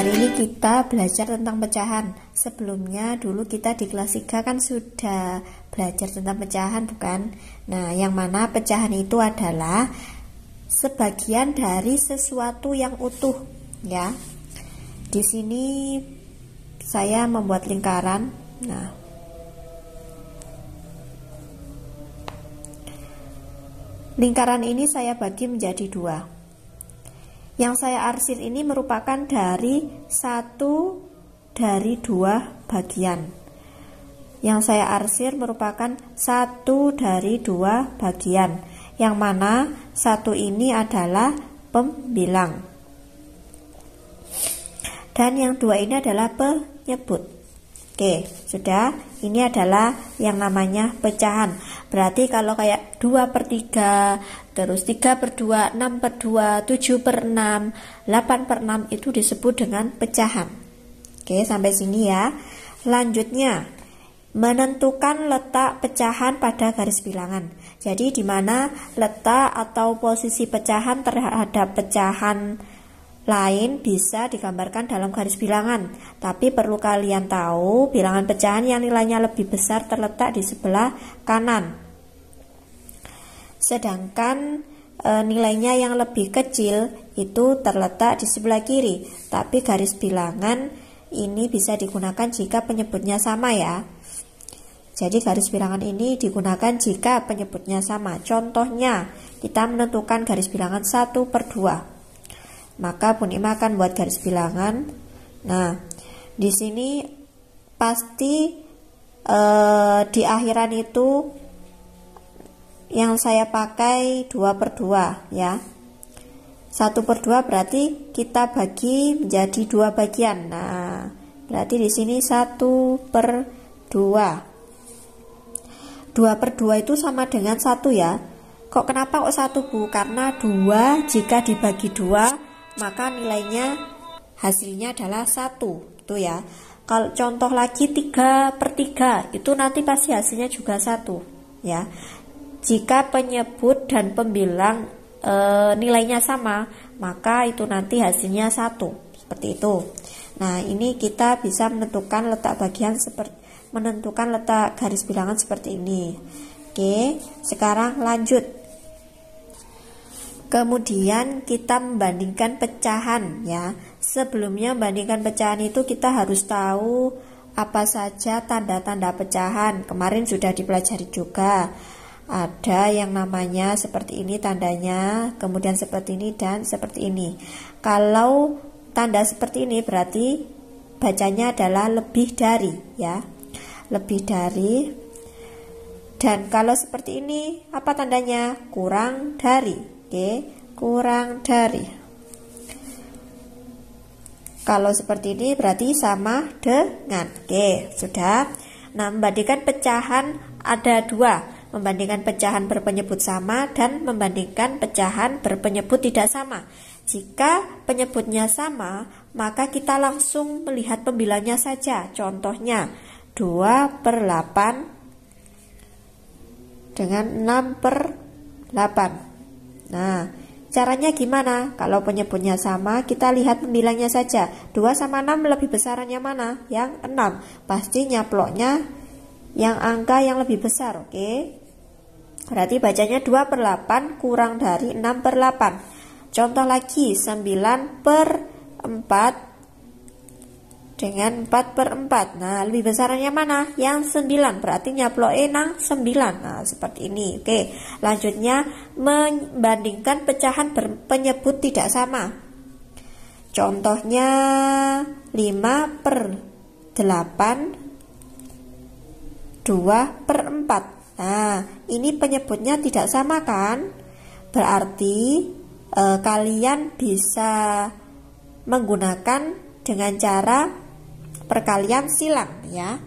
Hari ini kita belajar tentang pecahan. Sebelumnya dulu kita di kelas 3 kan sudah belajar tentang pecahan, bukan? Nah, yang mana pecahan itu adalah sebagian dari sesuatu yang utuh, ya. Di sini saya membuat lingkaran. Nah, lingkaran ini saya bagi menjadi dua. Yang saya arsir ini merupakan dari satu dari dua bagian. Yang saya arsir merupakan satu dari dua bagian, yang mana satu ini adalah pembilang dan yang dua ini adalah penyebut. Oke, sudah. Ini adalah yang namanya pecahan. Berarti kalau kayak 2/3, terus 3/2, 6/2, 7/6, 8/6 itu disebut dengan pecahan. Oke, sampai sini ya. Selanjutnya, menentukan letak pecahan pada garis bilangan. Jadi di mana letak atau posisi pecahan terhadap pecahan lain bisa digambarkan dalam garis bilangan. Tapi perlu kalian tahu, bilangan pecahan yang nilainya lebih besar terletak di sebelah kanan, sedangkan nilainya yang lebih kecil itu terletak di sebelah kiri. Tapi garis bilangan ini bisa digunakan jika penyebutnya sama, ya. Jadi garis bilangan ini digunakan jika penyebutnya sama. Contohnya, kita menentukan garis bilangan 1/2. Maka Bun Ima akan buat garis bilangan. Nah, di sini pasti di akhiran itu yang saya pakai 2/2, ya. 1/2 berarti kita bagi menjadi dua bagian. Nah, berarti di sini 1/2. 2/2 itu sama dengan 1, ya. Kok kenapa kok 1, Bu? Karena 2 jika dibagi 2 maka nilainya hasilnya adalah 1, itu ya. Kalau contoh lagi 3/3 itu nanti pasti hasilnya juga 1, ya. Jika penyebut dan pembilang nilainya sama, maka itu nanti hasilnya 1, seperti itu. Nah, ini kita bisa menentukan letak bagian menentukan letak garis bilangan seperti ini. Oke, sekarang lanjut. Kemudian kita membandingkan pecahan, ya. Sebelumnya membandingkan pecahan itu kita harus tahu apa saja tanda-tanda pecahan. Kemarin sudah dipelajari juga. Ada yang namanya seperti ini tandanya, kemudian seperti ini dan seperti ini. Kalau tanda seperti ini berarti bacanya adalah lebih dari, ya. Lebih dari. Dan kalau seperti ini apa tandanya? Kurang dari. Oke, kurang dari. Kalau seperti ini berarti sama dengan. Oke, sudah. Nah, membandingkan pecahan ada dua. Membandingkan pecahan berpenyebut sama dan membandingkan pecahan berpenyebut tidak sama. Jika penyebutnya sama, maka kita langsung melihat pembilangnya saja. Contohnya 2/8 dengan 6/8. Nah, caranya gimana? Kalau penyebutnya sama, kita lihat pembilangnya saja. 2 sama 6 lebih besar yang mana? Yang 6. Pasti nyaploknya yang angka yang lebih besar, oke? Berarti bacanya 2/8 kurang dari 6/8. Contoh lagi, 9/4 dengan 4/4. Nah, lebih besarnya mana? Yang 9. Berarti nyaploke nang 9. Nah, seperti ini. Oke, lanjutnya membandingkan pecahan berpenyebut tidak sama. Contohnya 5/8 2/4. Nah, ini penyebutnya tidak sama kan? Berarti kalian bisa menggunakan dengan cara perkalian silang, ya.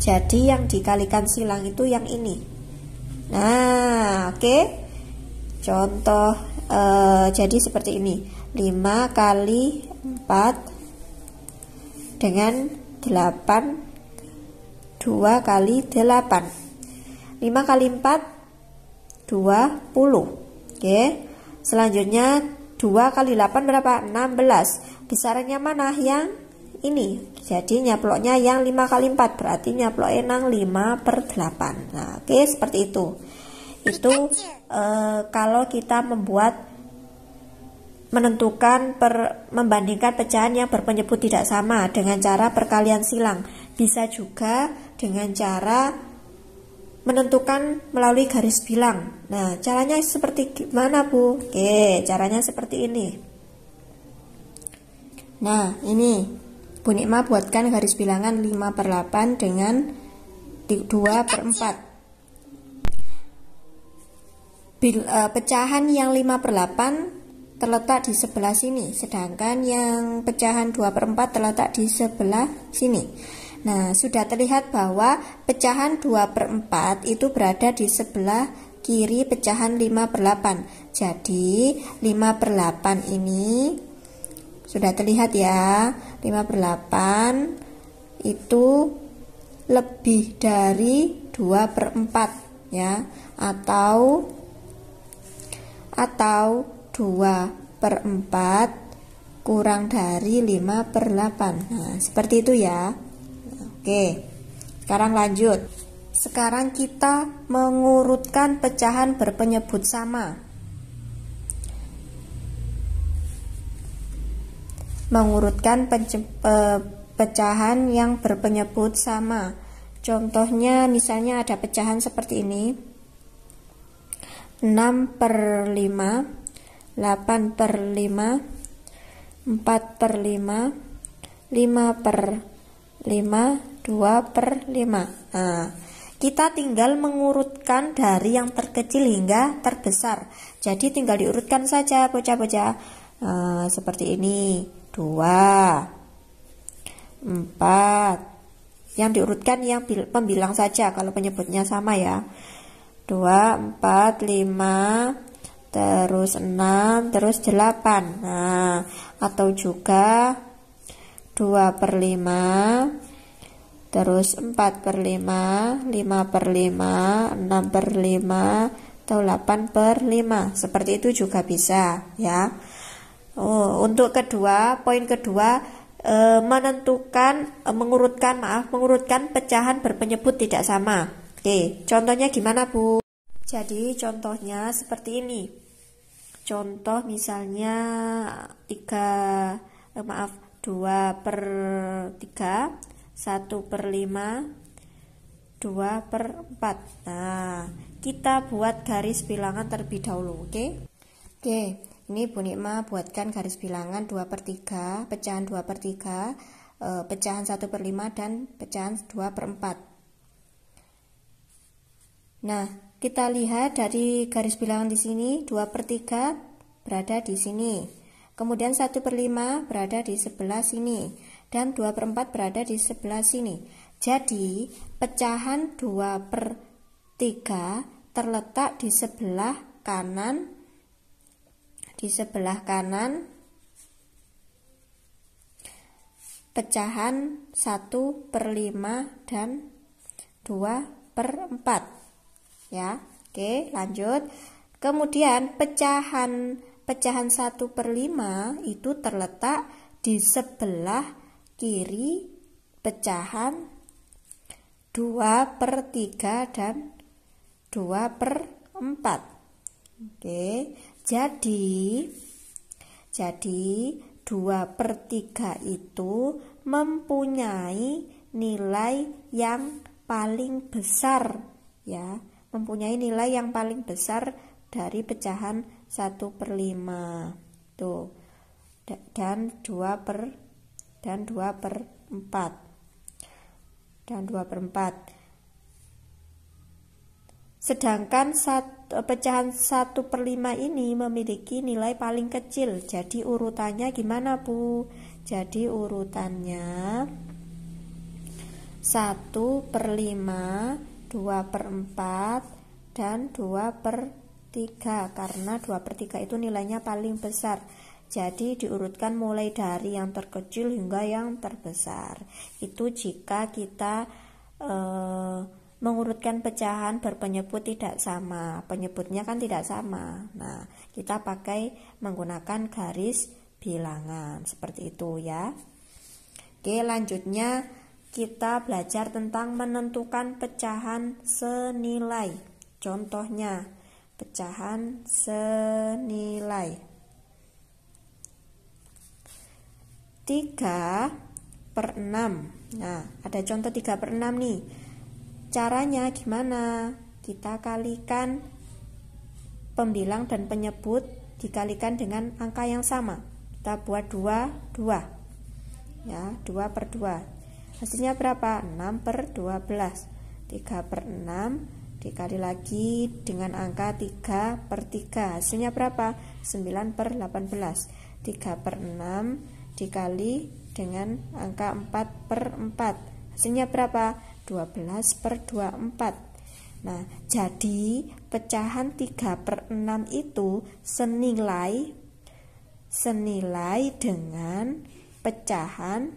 Jadi yang dikalikan silang itu yang ini. Nah, oke. Contoh jadi seperti ini. 5 kali 4 dengan 8, 2 kali 8. 5 kali 4 20. Oke. Selanjutnya 2 kali 8 berapa? 16. Besarnya mana? Yang ini. Jadi nyaploknya yang 5 kali 4. Berarti nyaploknya nang 5 per 8. Nah, oke, seperti itu. Itu kalau kita membandingkan pecahan yang berpenyebut tidak sama dengan cara perkalian silang. Bisa juga dengan cara menentukan melalui garis bilang. Nah, caranya seperti gimana, Bu? Oke, caranya seperti ini. Nah, ini Bu Nikma buatkan garis bilangan 5 per 8 dengan 2 per 4. Pecahan yang 5 per 8 terletak di sebelah sini, sedangkan yang pecahan 2 per 4 terletak di sebelah sini. Nah, sudah terlihat bahwa pecahan 2 per 4 itu berada di sebelah kiri pecahan 5 per 8. Jadi 5 per 8 ini sudah terlihat ya, 5 per 8 itu lebih dari 2 per 4 ya, atau 2 per 4 kurang dari 5 per 8. Nah, seperti itu ya. Oke, sekarang lanjut. Sekarang kita mengurutkan pecahan berpenyebut sama. Mengurutkan pecahan yang berpenyebut sama. Contohnya misalnya ada pecahan seperti ini. 6 per 5, 8 per 5, 4 per 5, 5 per 5, 2 per 5. Nah, kita tinggal mengurutkan dari yang terkecil hingga terbesar. Jadi tinggal diurutkan saja bocah-bocah. Seperti ini, 2, 4. Yang diurutkan yang pembilang saja kalau penyebutnya sama ya. 2, 4, 5, terus 6, terus 8. Nah, atau juga 2 per 5, terus 4 per 5, 5 per 5, 6 per 5, atau 8 per 5. Seperti itu juga bisa ya. Untuk poin kedua, mengurutkan pecahan berpenyebut tidak sama. Oke, contohnya gimana, Bu? Jadi contohnya seperti ini. Contoh misalnya 2 per 3, 1 per 5, 2 per 4. Nah, kita buat garis bilangan terlebih dahulu, oke? Oke, ini Bu Nikma buatkan garis bilangan 2 per 3, pecahan 2 per 3, pecahan 1 per 5, dan pecahan 2 per 4. Nah, kita lihat dari garis bilangan di sini, 2 per 3 berada di sini. Kemudian 1 per 5 berada di sebelah sini. Dan 2 per 4 berada di sebelah sini. Jadi, pecahan 2 per 3 terletak di sebelah kanan. Pecahan 1 per 5 dan 2 per 4. Ya, oke, lanjut. Kemudian pecahan 1 per 5 itu terletak di sebelah kiri pecahan 2 per 3 dan 2 per 4. Oke, jadi 2 per 3 itu mempunyai nilai yang paling besar ya, mempunyai nilai yang paling besar dari pecahan 1 per 5 tuh, dan 2 per 4. Sedangkan pecahan 1 per 5 ini memiliki nilai paling kecil. Jadi urutannya gimana, Bu? Jadi urutannya 1 per 5, 2 per 4, dan 2 per 3. Karena 2 per 3 itu nilainya paling besar. Jadi diurutkan mulai dari yang terkecil hingga yang terbesar. Itu jika kita mengurutkan pecahan berpenyebut tidak sama. Penyebutnya kan tidak sama. Nah, kita pakai menggunakan garis bilangan seperti itu ya. Oke, lanjutnya kita belajar tentang menentukan pecahan senilai. Contohnya, pecahan senilai 3/6. Nah, ada contoh 3/6 nih. Caranya gimana? Kita kalikan pembilang dan penyebut dikalikan dengan angka yang sama. Kita buat 2 ya, 2/2. Hasilnya berapa? 6/12. 3/6 dikali lagi dengan angka 3/3. Hasilnya berapa? 9/18. 3/6 dikali dengan angka 4/4. Hasilnya berapa? 12/24. Nah, jadi pecahan 3/6 itu senilai dengan pecahan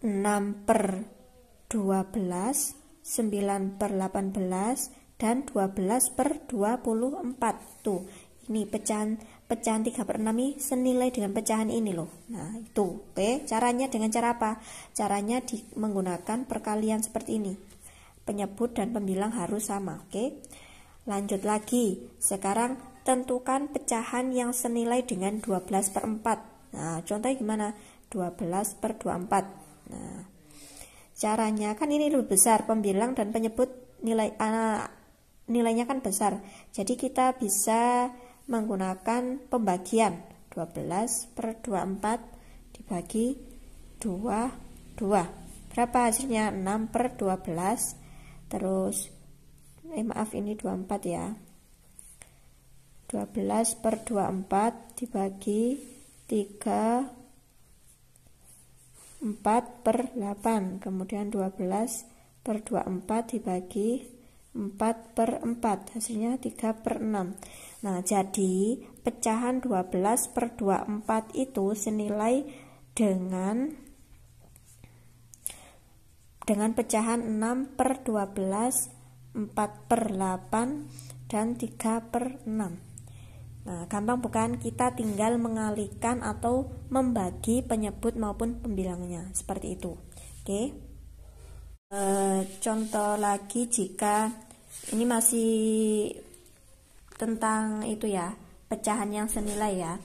6/12, 9/18, dan 12/24. Tuh, ini pecahan 3/6 ini senilai dengan pecahan ini loh. Nah, itu. Oke, caranya dengan cara apa? Caranya menggunakan perkalian seperti ini. Penyebut dan pembilang harus sama. Oke. Lanjut lagi. Sekarang tentukan pecahan yang senilai dengan 12/4. Nah, contohnya gimana? 12/24. Nah, caranya kan ini lebih besar, pembilang dan penyebut nilainya kan besar. Jadi kita bisa menggunakan pembagian 12/24 dibagi 2. Berapa hasilnya? 6/12. Terus maaf, ini 24 ya. 12/24 dibagi 3, 4/8. Kemudian 12/24 dibagi 4/4. Hasilnya 3/6. Nah, jadi pecahan 12/24 itu senilai dengan pecahan 6/12, 4/8, dan 3/6. Nah, gampang bukan? Kita tinggal mengalihkan atau membagi penyebut maupun pembilangnya seperti itu. Oke. Contoh lagi, jika ini masih tentang itu ya, pecahan yang senilai ya.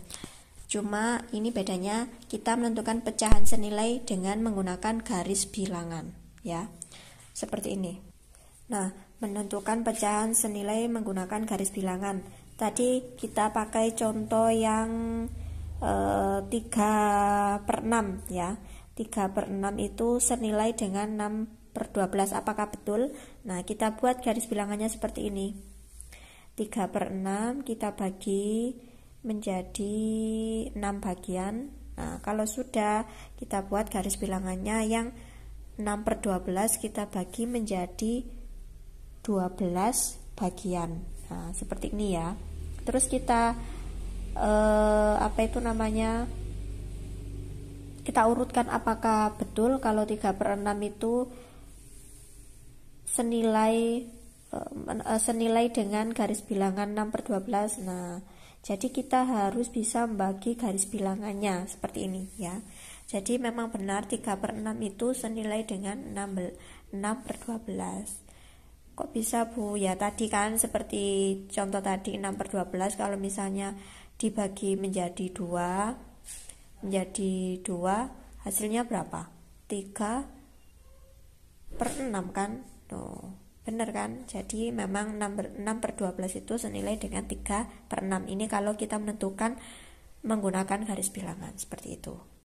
Cuma ini bedanya, kita menentukan pecahan senilai dengan menggunakan garis bilangan ya. Seperti ini. Nah, menentukan pecahan senilai menggunakan garis bilangan. Tadi kita pakai contoh yang 3/6 ya. 3/6 itu senilai dengan 6/12. Apakah betul? Nah, kita buat garis bilangannya seperti ini. 3/6 kita bagi menjadi 6 bagian. Nah, kalau sudah, kita buat garis bilangannya yang 6/12 kita bagi menjadi 12 bagian. Nah, seperti ini ya. Terus kita kita urutkan apakah betul kalau 3/6 itu senilai dengan garis bilangan 6/12. Nah, jadi kita harus bisa membagi garis bilangannya seperti ini ya. Jadi memang benar 3/6 itu senilai dengan 6/12. Kok bisa, Bu? Ya tadi kan seperti contoh tadi 6/12, kalau misalnya dibagi menjadi 2 hasilnya berapa? 3/6 kan? Tuh. Benar kan? Jadi memang 6/12 itu senilai dengan 3/6. Ini kalau kita menentukan menggunakan garis bilangan seperti itu.